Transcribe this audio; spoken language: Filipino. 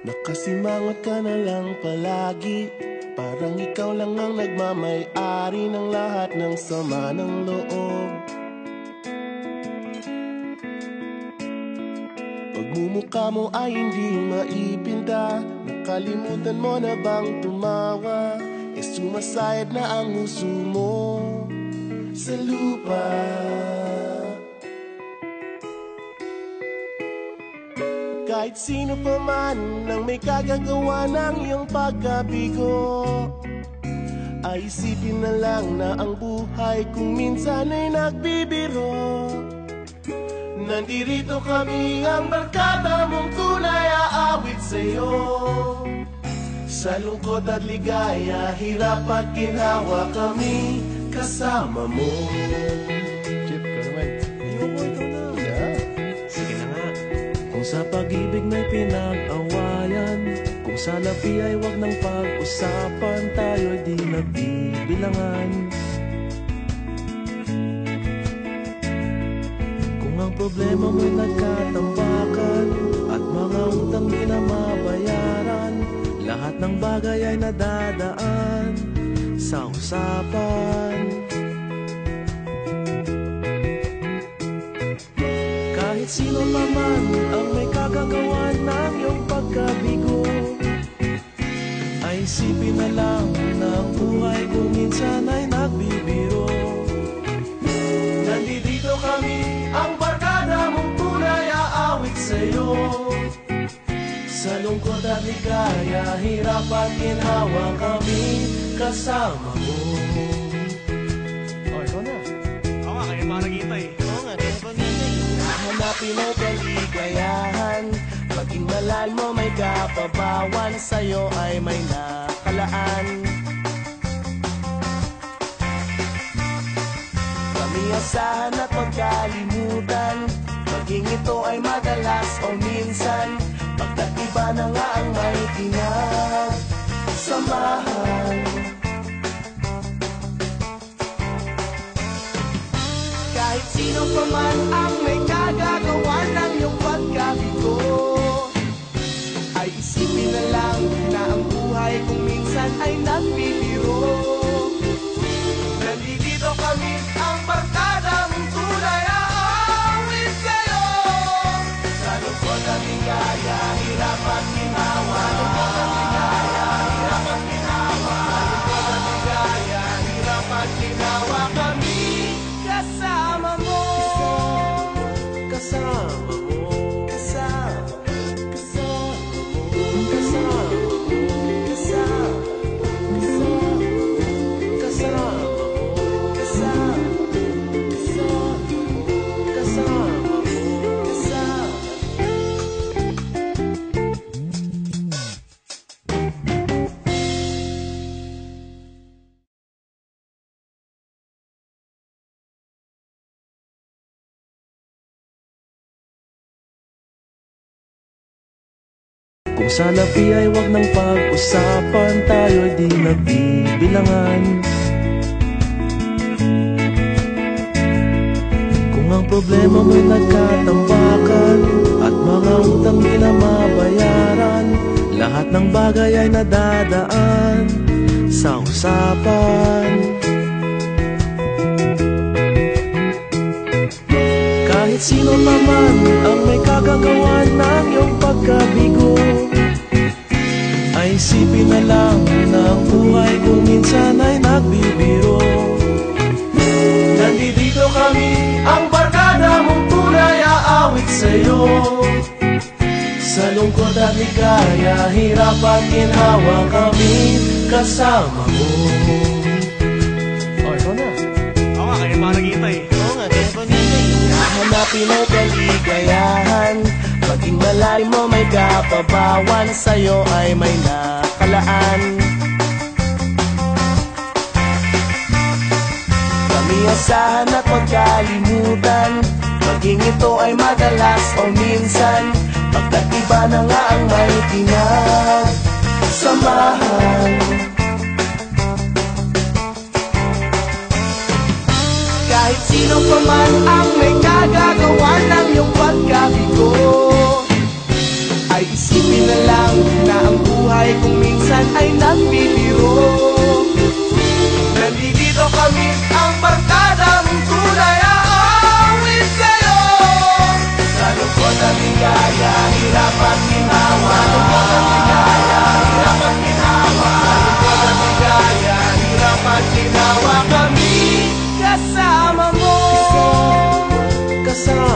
Nakasimangot ka na lang palagi, parang ikaw lang ang nagmamay-ari ng lahat ng sama ng loob. Pagmumukha mo ay hindi maipinta, nakalimutan mo na bang tumawa? Sumasayad na ang huso mo sa lupa. Kahit sino pa man ang may kagagawa ng iyong pagkabigo, ay isipin na lang na ang buhay kung minsan ay nagbibiro. Nandirito kami, ang barkada mong tunay aawit sa'yo. Sa lungkot at ligaya, hirap at ginhawa, kami kasama mo. Chip, ka naman. Ayoko, ito na. Yeah. Sige na nga. Kung sa pag-ibig may pinag-awayan, kung sa labi ay wag nang pag-usapan, tayo'y di nagbibilangan. Kung ang problema mo'y nagkatambakan at mga utang di na mabayaran, lahat ng bagay ay nadadaan sa usapan. Kahit sino pa man ang may kagagawa ng iyong pagkabigo, ay isipin na lang na ang buhay kung minsan ay nagbibiro. Nandito kami, ang barkada mong tunay aawit sa'yo. Sa lungkot at ligaya, hirap at ginhawa, kami kasama mo. Oh, ikaw na. Oo nga, kaya pa naghihintay. Oo nga, kaya pa naghihintay. Hahanapin mo kaligayahan, maging malal mo may kapabawan, sa'yo ay may nakalaan. Kami asahan at magkalimutan, maging ito ay madalas o minsan, pagkat iba na nga ang may pinagsamahan. Kahit sino pa man ang may kagagawa ng iyong pagkabigo, ay isipin na lang na ang buhay kung minsan ay nagbibiro. Nandito kami, ang barkada mong tunay aawit sa'yo. Sa lungkot at ligaya, hirap at ginhawa. Sa lungkot at ligaya, hirap at ginhawa. Sa lungkot at ligaya, hirap at ginhawa, kami kasama mo. Kasama mo. Kasama mo. Kasama mo. Kasama mo. Kasama mo. Kung sa labi ay wag nang pag-usapan, tayo'y di nagbibilangan. Kung ang problema mo'y nagkatambakan at mga utang di na mabayaran, lahat ng bagay ay nadadaan sa usapan. Kahit sino pa man ang may kagagawa ng iyong pagkabigo, ay isipin na lang na ang buhay kung minsan ay nagbibiro. Nandito kami, ang barkada mong tunay aawit sa'yo. Sa lungkot at ligaya, hirap at ginhawa, kami kasama mo. Oh, ikaw na. Oo nga, kaya pa naghihintay. Oo nga, kaya pa naghihintay. Hahanapin mo kaligayahan, maging malalim mo may kapabawan, sa'yo ay may nakalaan. Kami asahan at magkalimutan, maging ito ay madalas o minsan, pagkat iba na nga ang may pinagsamahan. Kahit sino pa man ang may kagagawa ng iyong pagkabigo, ay isipin na lang buhay kung minsan ay nagbibiro. Nandito kami ang barkadang tunay aawit sa'yo. Sa lungkot at ligaya, hirap at ginawa. Sa lungkot at ligaya, hirap at ginawa. Sa lungkot at ligaya, hirap at ginawa. Kami kasama mo, kasama